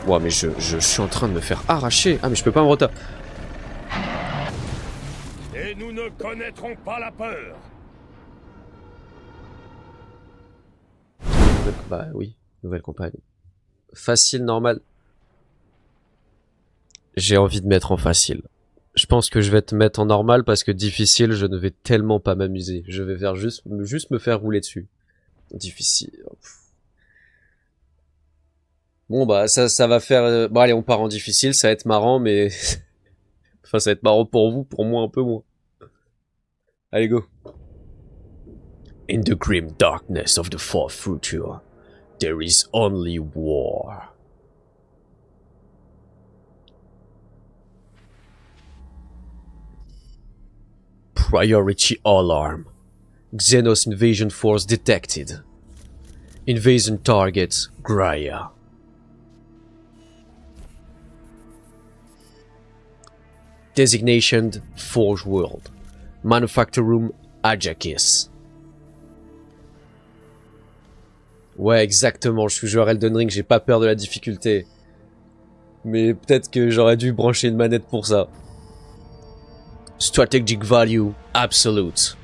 Ouah, mais je suis en train de me faire arracher. Ah, mais je peux pas me retaper. Et nous ne connaîtrons pas la peur. Bah oui, nouvelle compagne. Facile, normal. J'ai envie de mettre en facile. Je pense que je vais te mettre en normal parce que difficile, je ne vais tellement pas m'amuser. Je vais faire juste me faire rouler dessus. Difficile. Bon bah ça va faire... Bon allez, on part en difficile, ça va être marrant, mais... enfin, ça va être marrant pour vous, pour moi un peu moins. Allez, go. In the grim darkness of the far future, there is only war. Priority alarm. Xenos invasion force detected. Invasion target, Graia. Designation, Forge World. Manufacture Room, Ajakis. Ouais, exactement, je suis joueur Elden Ring, j'ai pas peur de la difficulté. Mais peut-être que j'aurais dû brancher une manette pour ça. Strategic Value, Absolute.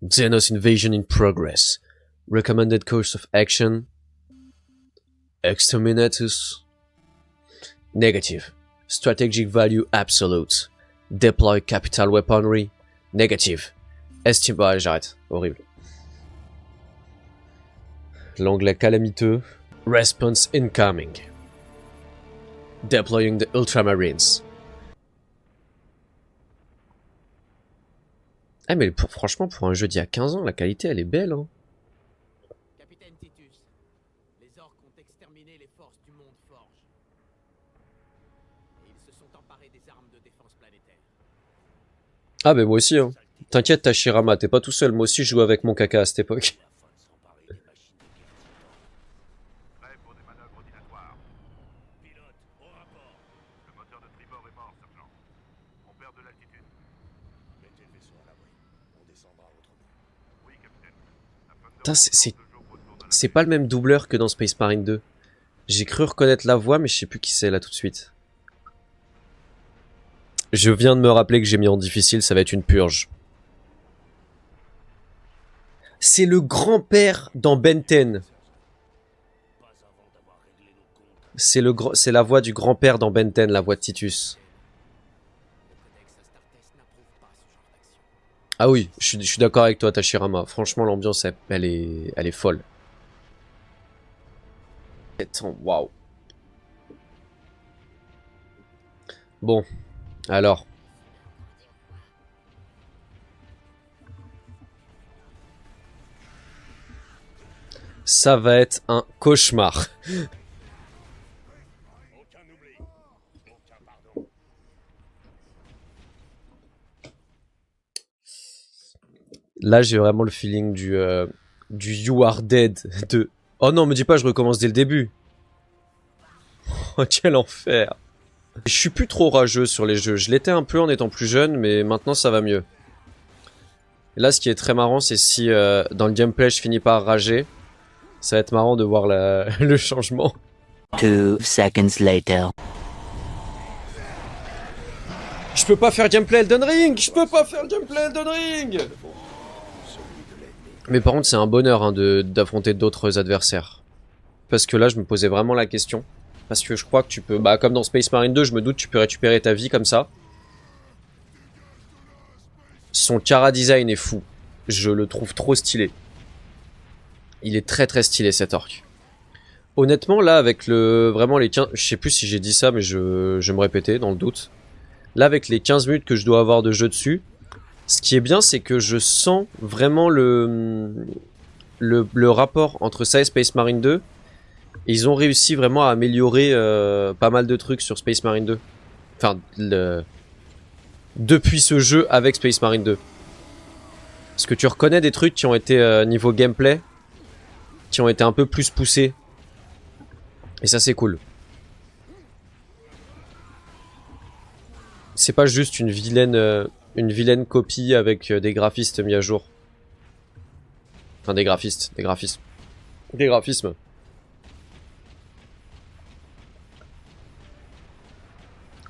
Xenos Invasion in Progress. Recommended course of action. Exterminatus. Negative. Strategic Value Absolute. Deploy Capital Weaponry. Negative. Estime... Bah, j'arrête. Horrible. L'anglais calamiteux. Response incoming. Deploying the Ultramarines. Ah mais franchement, pour un jeu d'il y a 15 ans, la qualité elle est belle, hein. Capitaine Titus, les orques ont exterminé les forces du monde Forge. Et ils se sont emparés des armes de défense planétaire. Ah mais moi aussi, hein. T'inquiète Tashirama, t'es pas tout seul, moi aussi je jouais avec mon caca à cette époque. Prêt pour des manœuvres ordinatoires. Pilote, au rapport. Le moteur de tribord est mort, sergent. On perd de l'altitude. Mettez le vaisseau à l'abri. On descendra autrement. Oui, capitaine. Putain, c'est pas le même doubleur que dans Space Marine 2. J'ai cru reconnaître la voix, mais je sais plus qui c'est là tout de suite. Je viens de me rappeler que j'ai mis en difficile, ça va être une purge. C'est le grand-père dans Ben 10. C'est la voix du grand-père dans Ben 10, la voix de Titus. Ah oui, je suis d'accord avec toi, Tashirama. Franchement, l'ambiance, elle est folle. Attends, waouh. Bon, alors. Ça va être un cauchemar. Aucun oubli. Aucun pardon. Là, j'ai vraiment le feeling du You Are Dead de... Oh non, me dis pas, je recommence dès le début. Oh, quel enfer. Je suis plus trop rageux sur les jeux. Je l'étais un peu en étant plus jeune, mais maintenant ça va mieux. Et là, ce qui est très marrant, c'est si dans le gameplay, je finis par rager. Ça va être marrant de voir le changement. 2 seconds later. Je peux pas faire gameplay Elden Ring. Je peux pas faire gameplay Elden Ring. Mais par contre, c'est un bonheur hein, d'affronter d'autres adversaires. Parce que là, je me posais vraiment la question. Parce que je crois que tu peux... Bah, comme dans Space Marine 2, je me doute tu peux récupérer ta vie comme ça. Son chara design est fou. Je le trouve trop stylé. Il est très très stylé cet orc. Honnêtement, là, avec vraiment les 15... Je sais plus si j'ai dit ça, mais je me répétais dans le doute. Là, avec les 15 minutes que je dois avoir de jeu dessus, ce qui est bien, c'est que je sens vraiment le rapport entre ça et Space Marine 2. Et ils ont réussi vraiment à améliorer pas mal de trucs sur Space Marine 2. Enfin, depuis ce jeu avec Space Marine 2. Parce que tu reconnais des trucs qui ont été niveau gameplay, qui ont été un peu plus poussés. Et ça c'est cool. C'est pas juste une vilaine copie avec des graphistes mis à jour. Enfin, des graphistes. Des graphismes. Des graphismes.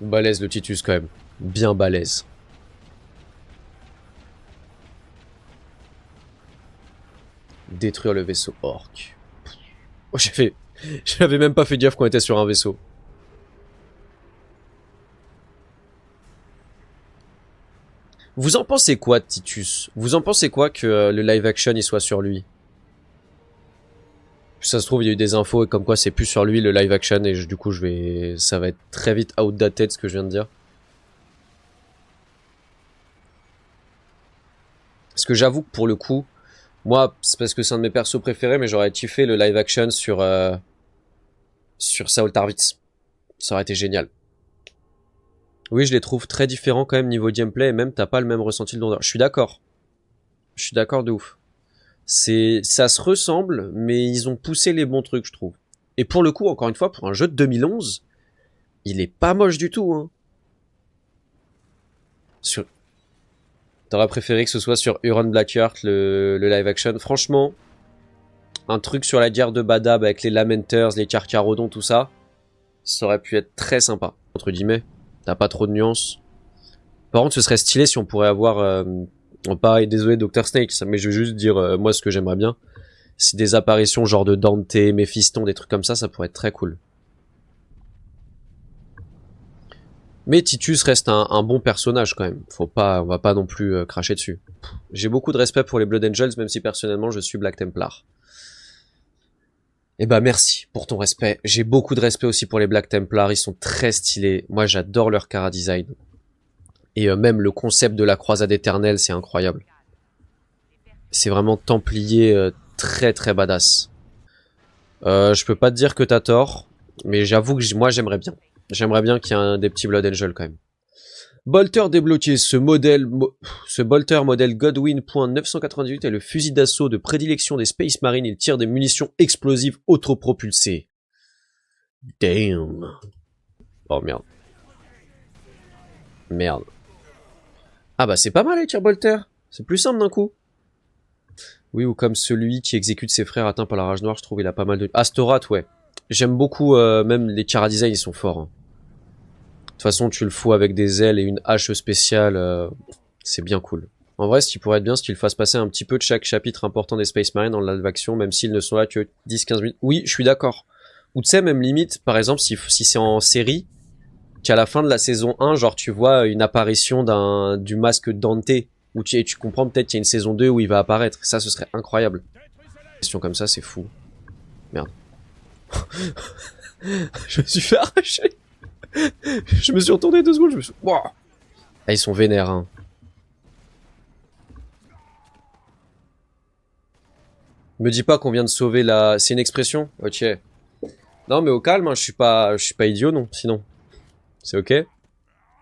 Balèze le Titus quand même. Bien balèze. Détruire le vaisseau orc. Oh, j'avais même pas fait gaffe qu'on était sur un vaisseau. Vous en pensez quoi de Titus? Vous en pensez quoi que le live action il soit sur lui? Ça se trouve il y a eu des infos comme quoi c'est plus sur lui le live action et du coup ça va être très vite outdated ce que je viens de dire. Parce que j'avoue que pour le coup, moi c'est parce que c'est un de mes persos préférés mais j'aurais kiffé le live action sur Saul Tarvitz. Ça aurait été génial. Oui, je les trouve très différents quand même niveau gameplay et même t'as pas le même ressenti de lourdeur. Je suis d'accord. Je suis d'accord de ouf. Ça se ressemble, mais ils ont poussé les bons trucs, je trouve. Et pour le coup, encore une fois, pour un jeu de 2011, il est pas moche du tout, hein. T'aurais préféré que ce soit sur Huron Blackheart, le live action. Franchement, un truc sur la guerre de Badab avec les Lamenters, les Carcharodons, tout ça, ça aurait pu être très sympa, entre guillemets. T'as pas trop de nuances. Par contre, ce serait stylé si on pourrait avoir... pareil, désolé Dr Snake, mais je vais juste dire moi ce que j'aimerais bien. Si des apparitions genre de Dante, Méphiston, des trucs comme ça pourrait être très cool. Mais Titus reste un bon personnage quand même. On va pas non plus cracher dessus. J'ai beaucoup de respect pour les Blood Angels, même si personnellement je suis Black Templar. Eh bah merci pour ton respect. J'ai beaucoup de respect aussi pour les Black Templar, ils sont très stylés. Moi j'adore leur chara design. Et même le concept de la croisade éternelle, c'est incroyable. C'est vraiment templier très très badass. Je peux pas te dire que t'as tort, mais j'avoue que moi j'aimerais bien. J'aimerais bien qu'il y ait des petits Blood Angel quand même. Bolter débloqué, ce Bolter modèle Godwin.998 est le fusil d'assaut de prédilection des Space Marines. Il tire des munitions explosives autopropulsées. Damn. Oh merde. Merde. Ah bah c'est pas mal les tirs Bolter. C'est plus simple d'un coup. Oui, ou comme celui qui exécute ses frères atteints par la rage noire, je trouve il a pas mal de... Astorat, ouais. J'aime beaucoup, même les chara design, ils sont forts. Hein. De toute façon, tu le fous avec des ailes et une hache spéciale, c'est bien cool. En vrai, ce qui pourrait être bien, c'est qu'il fasse passer un petit peu de chaque chapitre important des Space Marines dans la live action, même s'ils ne sont là que 10-15 minutes. Oui, je suis d'accord. Ou tu sais, même limite, par exemple, si c'est en série, qu'à la fin de la saison 1, genre tu vois une apparition du masque Dante, où tu comprends peut-être qu'il y a une saison 2 où il va apparaître. Ça, ce serait incroyable. Question comme ça, c'est fou. Merde. Je me suis fait arracher. Je me suis retourné 2 secondes, je me suis... Wow. Ah, ils sont vénères, hein. Me dis pas qu'on vient de sauver la... C'est une expression? Ok. Non, mais au calme, hein, je suis pas idiot, non, sinon. C'est ok?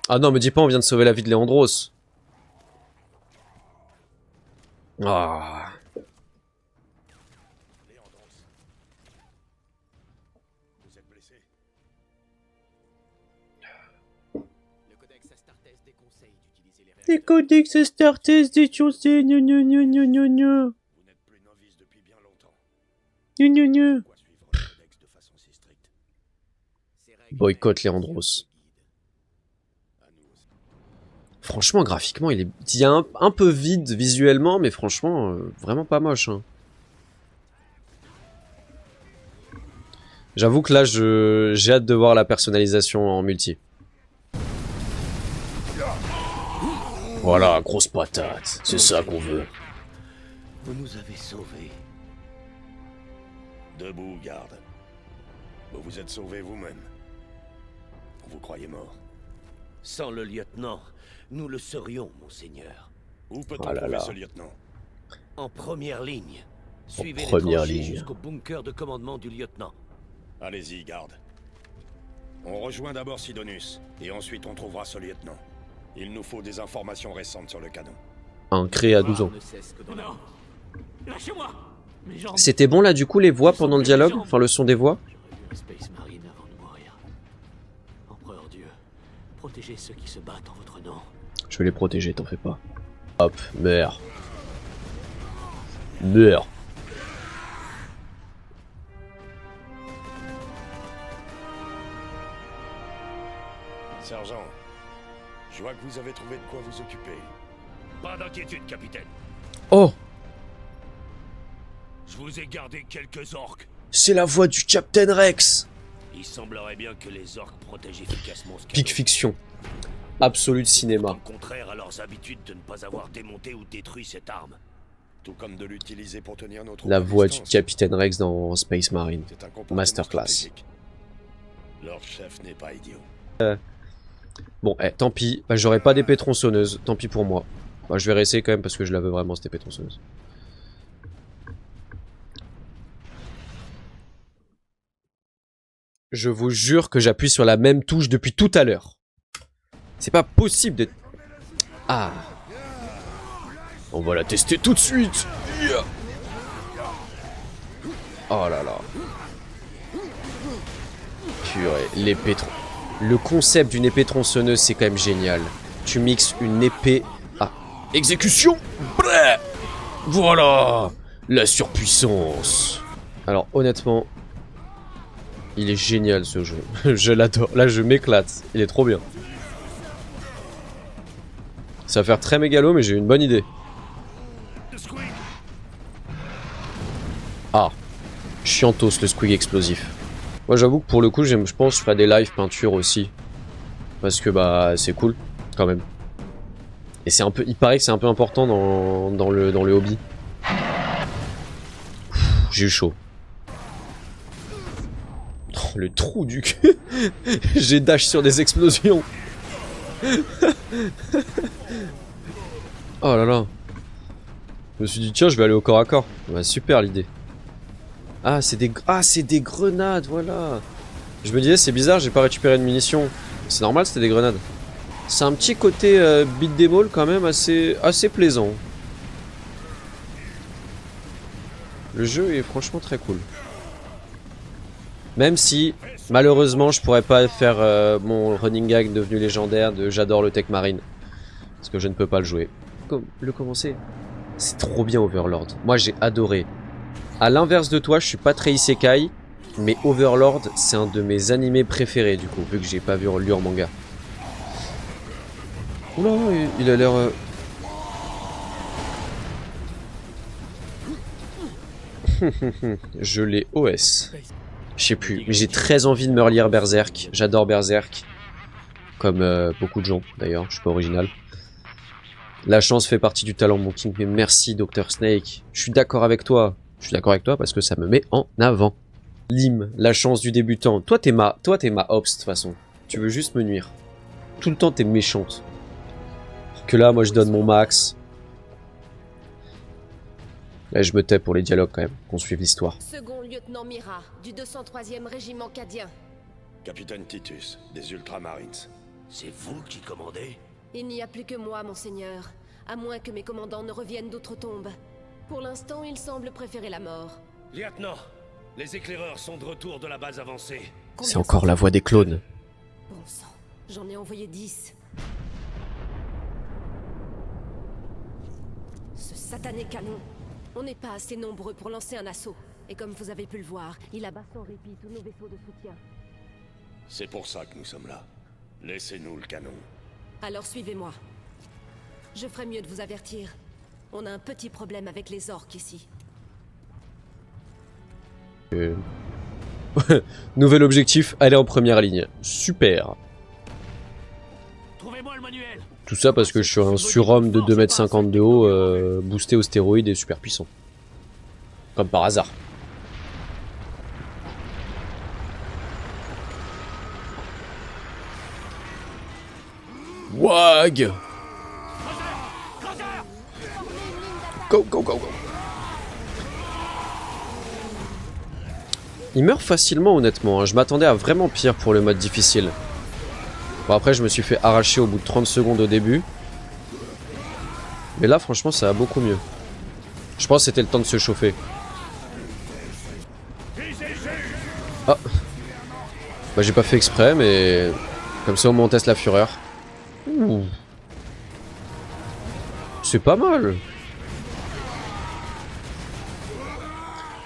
Ah non, me dis pas on vient de sauver la vie de Léandros. Ah... Les codex Astartes déchaussés, gna gna gna gna gna gna. Vous n'êtes plus novice depuis bien longtemps. Gna gna gna. Pourquoi suivre le codex de façon si stricte? Boycott Léandros. Franchement, graphiquement, il est un peu vide visuellement, mais franchement, vraiment pas moche. Hein. J'avoue que là, j'ai hâte de voir la personnalisation en multi. Voilà, grosse patate. C'est ça qu'on veut. Vous nous avez sauvés. Debout, garde. Vous vous êtes sauvé vous-même. Vous croyez mort. Sans le lieutenant, nous le serions, monseigneur. Où peut-on Oh là trouver là. ce lieutenant? En première ligne. Suivez les première tranchées ligne. jusqu'au bunker de commandement du lieutenant. Allez-y, garde. On rejoint d'abord Sidonus, et ensuite on trouvera ce lieutenant. Il nous faut des informations récentes sur le canon. Un créé à 12 ans. Ne cesse que dans la... Lâchez-moi. Mes jambes. C'était bon là du coup les voix pendant le dialogue? Enfin le son des voix? J'aurais vu un Space Marine avant de mourir. Empereur Dieu, protégez ceux qui se battent en votre nom. Je vais les protéger, t'en fais pas. Hop, meurs. Meurs. Je vois que vous avez trouvé de quoi vous occuper. Pas d'inquiétude, capitaine. Oh, Je vous ai gardé quelques orques. c'est la voix du Captain Rex. Il semblerait bien que les orques protègent efficacement ce Pic cadeau. fiction. Absolu de cinéma. Contraire à leurs habitudes de ne pas avoir démonté ou détruit cette arme. Tout comme de l'utiliser pour tenir notre La voix du distance. Capitaine Rex dans Space Marine. C'est un comportement Masterclass. stratégique. Leur chef n'est pas idiot. Bon, tant pis. Bah, j'aurai pas d'épée tronçonneuse. Tant pis pour moi. Bah, je vais réessayer quand même parce que je la veux vraiment cette épée tronçonneuse. Je vous jure que j'appuie sur la même touche depuis tout à l'heure. C'est pas possible d'être... Ah. On va la tester tout de suite. Yeah. Oh là là. Purée, l'épée Le concept d'une épée tronçonneuse, c'est quand même génial. Tu mixes une épée à exécution. Bleh. Voilà. La surpuissance. Alors honnêtement, il est génial ce jeu. Je l'adore. Là, je m'éclate. Il est trop bien. Ça va faire très mégalo, mais j'ai une bonne idée. Ah. Chiantos, le squig explosif. Moi, j'avoue que pour le coup, je pense que je ferai des live peinture aussi. Parce que, bah, c'est cool, quand même. Et c'est un peu... Il paraît que c'est un peu important dans le hobby. J'ai eu chaud. Oh, le trou du cul. J'ai dash sur des explosions. Oh là là. Je me suis dit tiens je vais aller au corps à corps. Bah, super l'idée. Ah c'est des grenades voilà. Je me disais c'est bizarre j'ai pas récupéré de munitions. C'est normal c'était des grenades. C'est un petit côté beat them all quand même assez plaisant. Le jeu est franchement très cool. Même si, malheureusement, je pourrais pas faire mon running gag devenu légendaire de j'adore le Tech Marine. Parce que je ne peux pas le jouer. Le commencer. C'est trop bien Overlord. Moi j'ai adoré. A l'inverse de toi, je suis pas très isekai. Mais Overlord, c'est un de mes animés préférés du coup, vu que j'ai pas lu en manga. Oula, il a l'air... Je l'ai OS. Je sais plus, mais j'ai très envie de me relire Berserk. J'adore Berserk. Comme beaucoup de gens, d'ailleurs, je suis pas original. La chance fait partie du talent, mon king, mais merci, Dr. Snake. Je suis d'accord avec toi. Je suis d'accord avec toi parce que ça me met en avant. Lim, la chance du débutant. Toi, t'es ma ops, de toute façon. Tu veux juste me nuire. Tout le temps, t'es méchante. Que là, moi, je donne mon max. Là, je me tais pour les dialogues, quand même, qu'on suive l'histoire. Second lieutenant Mira, du 203e régiment cadien. Capitaine Titus, des Ultramarines. C'est vous qui commandez? Il n'y a plus que moi, monseigneur. À moins que mes commandants ne reviennent d'outre-tombe. Pour l'instant, ils semblent préférer la mort. Lieutenant, les éclaireurs sont de retour de la base avancée. C'est encore la voix des clones. Bon sang, j'en ai envoyé 10. Ce satané canon. On n'est pas assez nombreux pour lancer un assaut. Et comme vous avez pu le voir, il abat sans répit tous nos vaisseaux de soutien. C'est pour ça que nous sommes là. Laissez-nous le canon. Alors suivez-moi. Je ferais mieux de vous avertir. On a un petit problème avec les orques ici. Nouvel objectif, aller en première ligne. Super. Trouvez-moi le manuel. Tout ça parce que je suis un surhomme de 2,50 m de haut, boosté aux stéroïdes et super puissant. Comme par hasard. Wag! Go, go, go, go! Il meurt facilement honnêtement, hein. Je m'attendais à vraiment pire pour le mode difficile. Bon après je me suis fait arracher au bout de 30 secondes au début. Mais là franchement ça va beaucoup mieux. Je pense que c'était le temps de se chauffer. Ah. Bah j'ai pas fait exprès mais... Comme ça au moins on teste la fureur. Ouh. C'est pas mal.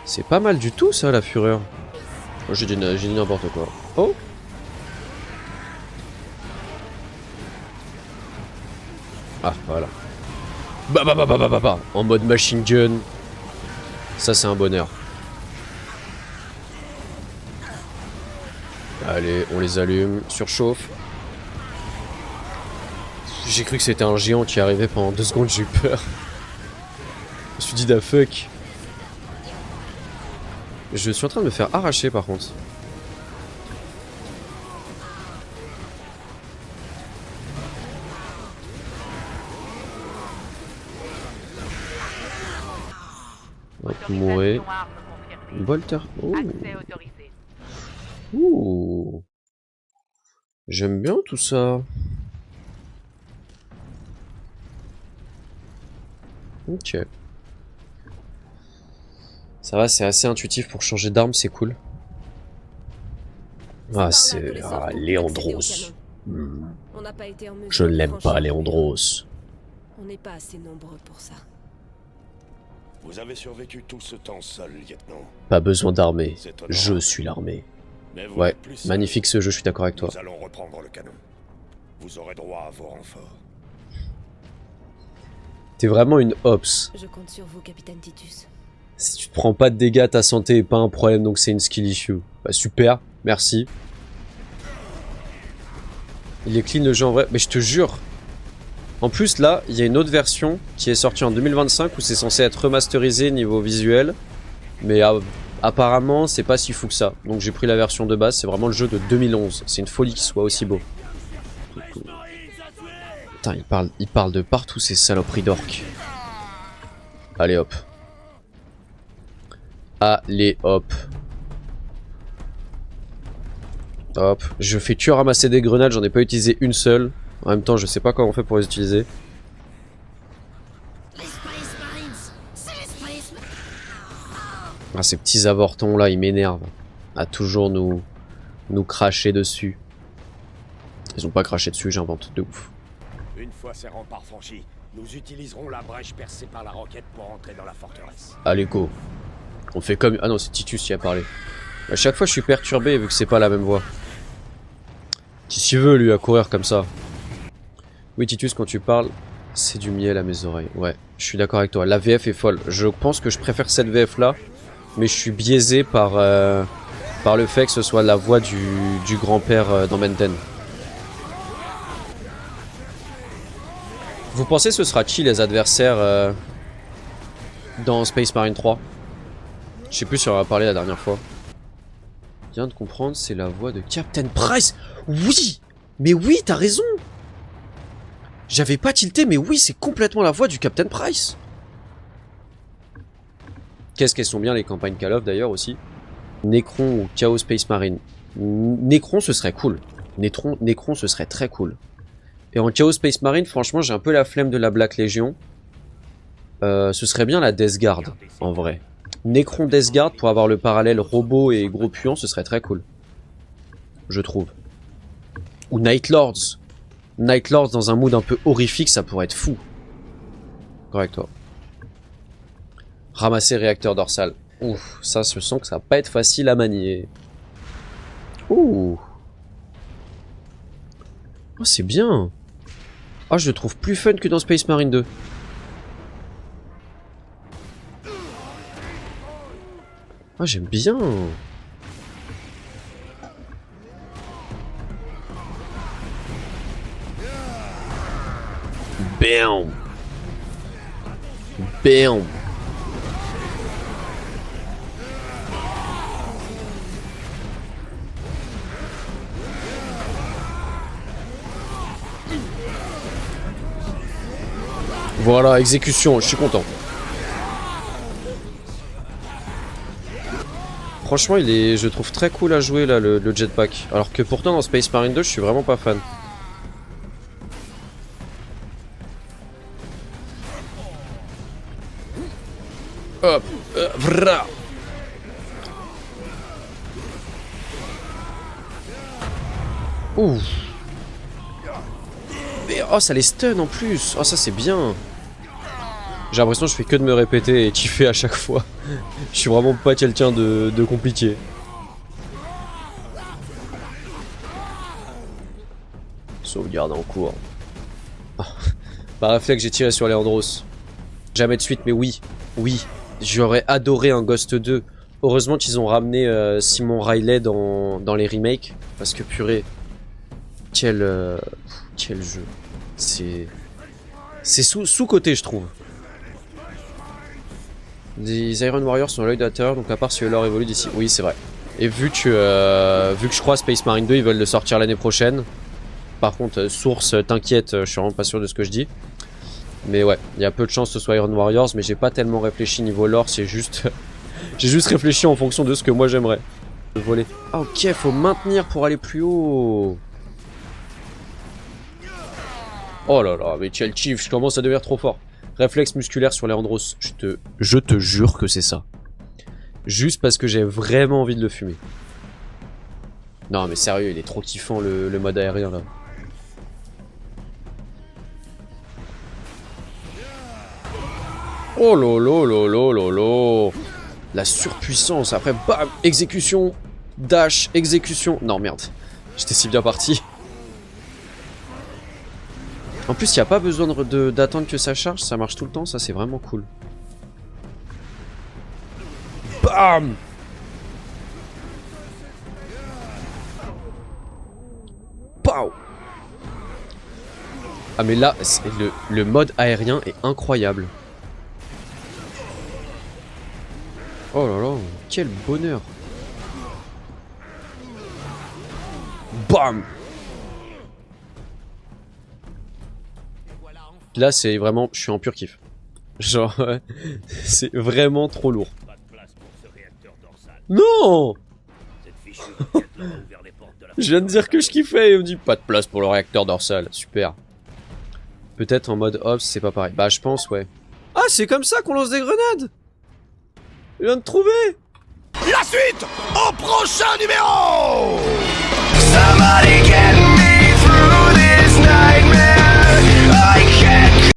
C'est pas mal du tout ça la fureur. Oh, j'ai dit n'importe quoi. Oh. Ah, voilà. Bah. En mode machine gun. Ça, c'est un bonheur. Allez, on les allume. Surchauffe. J'ai cru que c'était un géant qui arrivait pendant 2 secondes, j'ai eu peur. Je me suis dit, da fuck. Je suis en train de me faire arracher par contre. Hop, mourir. Volter. Oh. Ouh. J'aime bien tout ça. Ok. Ça va, c'est assez intuitif pour changer d'arme, c'est cool. Ah, c'est... Ah, Léandros. On n'a pas été en mesure Je de l'aime franchir pas, le Léandros. On n'est pas assez nombreux pour ça. Vous avez survécu tout ce temps seul, lieutenant. Pas besoin d'armée. C'est honorable. Je suis l'armée. Mais vous Ouais, n'êtes plus seul. magnifique ce jeu, je suis d'accord avec toi. Nous allons reprendre le canon. Vous aurez droit à vos renforts. T'es vraiment une ops. Je compte sur vous, capitaine Titus. Si tu te prends pas de dégâts, ta santé est pas un problème, donc c'est une skill issue. Bah super, merci. Il est clean le jeu en vrai, mais je te jure. En plus là, il y a une autre version qui est sortie en 2025 où c'est censé être remasterisé niveau visuel. Mais apparemment c'est pas si fou que ça. Donc j'ai pris la version de base, c'est vraiment le jeu de 2011. C'est une folie qu'il soit aussi beau. Putain, il parle de partout ces saloperies d'orques. Allez hop. Allez hop. Hop. Je fais que ramasser des grenades, j'en ai pas utilisé une seule. En même temps, je sais pas comment on fait pour les utiliser. Ah, ces petits avortons là, ils m'énervent. À toujours nous cracher dessus. Ils ont pas craché dessus, j'invente de ouf. Une fois ces remparts franchis, nous utiliserons la brèche percée par la roquette pour entrer dans la forteresse. Allez go. On fait comme... Ah non, c'est Titus qui a parlé. À chaque fois je suis perturbé vu que c'est pas la même voix. Qui s'y veut lui à courir comme ça. Oui Titus, quand tu parles, c'est du miel à mes oreilles. Ouais, je suis d'accord avec toi. La VF est folle. Je pense que je préfère cette VF là. Mais je suis biaisé par le fait que ce soit la voix du grand-père dans Menten. Vous pensez que ce sera qui les adversaires dans Space Marine 3? Je sais plus si on en a parlé la dernière fois. Bien de comprendre, c'est la voix de Captain Price. Oui! Mais oui, t'as raison! J'avais pas tilté, mais oui, c'est complètement la voix du Captain Price. Qu'est-ce qu'elles sont bien les campagnes Call of d'ailleurs aussi. Necron ou Chaos Space Marine. Necron ce serait cool. Necron ce serait très cool. Et en Chaos Space Marine, franchement, j'ai un peu la flemme de la Black Legion. Ce serait bien la Death Guard, en vrai. Necron Death Guard pour avoir le parallèle robot et gros puant, ce serait très cool. Je trouve. Ou Night Lords. Night Lords dans un mood un peu horrifique, ça pourrait être fou. Correct, toi. Ramasser réacteur dorsal. Ouf, ça, je sens que ça va pas être facile à manier. Ouh. Oh, c'est bien. Oh, je le trouve plus fun que dans Space Marine 2. Oh, j'aime bien. Bam. Bam. Voilà, exécution, je suis content. Franchement, je trouve très cool à jouer là, le jetpack. Alors que pourtant dans Space Marine 2, je suis vraiment pas fan. Hop, vra. Ouh. Mais, oh, ça les stun en plus. Oh, ça c'est bien. J'ai l'impression que je fais que de me répéter et kiffer à chaque fois. Je suis vraiment pas quelqu'un de compliqué. Sauvegarde en cours. Par réflexe, j'ai tiré sur Leandros. Jamais de suite, mais oui. Oui. J'aurais adoré un Ghost 2. Heureusement qu'ils ont ramené Simon Riley dans les remakes. Parce que purée. Quel jeu. C'est sous-côté, je trouve. Les Iron Warriors sont à l'œil de la terreur, donc à part si le lore évolue d'ici. Oui, c'est vrai. Et vu que je crois Space Marine 2, ils veulent le sortir l'année prochaine. Par contre, source, t'inquiète, je suis vraiment pas sûr de ce que je dis. Mais ouais, il y a peu de chances que ce soit Iron Warriors, mais j'ai pas tellement réfléchi niveau lore, c'est juste... j'ai juste réfléchi en fonction de ce que moi j'aimerais. Voler. Ah ok, faut maintenir pour aller plus haut. Oh là là, mais quel chief, je commence à devenir trop fort. Réflexe musculaire sur Leandros, je te jure que c'est ça. Juste parce que j'ai vraiment envie de le fumer. Non mais sérieux, il est trop kiffant le mode aérien là. Oh lolo lolo lolo. La surpuissance, après bam, exécution, dash, exécution. Non merde, j'étais si bien parti. En plus, il n'y a pas besoin d'attendre que ça charge, ça marche tout le temps, ça c'est vraiment cool. Bam! Pow! Ah mais là, le mode aérien est incroyable. Oh là là, quel bonheur! Bam! Là, c'est vraiment... Je suis en pur kiff. Genre, c'est vraiment trop lourd. Pas de place pour ce réacteur dorsal. Non! Cette fichue roquette leur a ouvert les portes de la... Je viens de dire que je kiffais et on me dit pas de place pour le réacteur dorsal. Super. Peut-être en mode off, c'est pas pareil. Bah, je pense, ouais. Ah, c'est comme ça qu'on lance des grenades! Je viens de trouver! La suite au prochain numéro.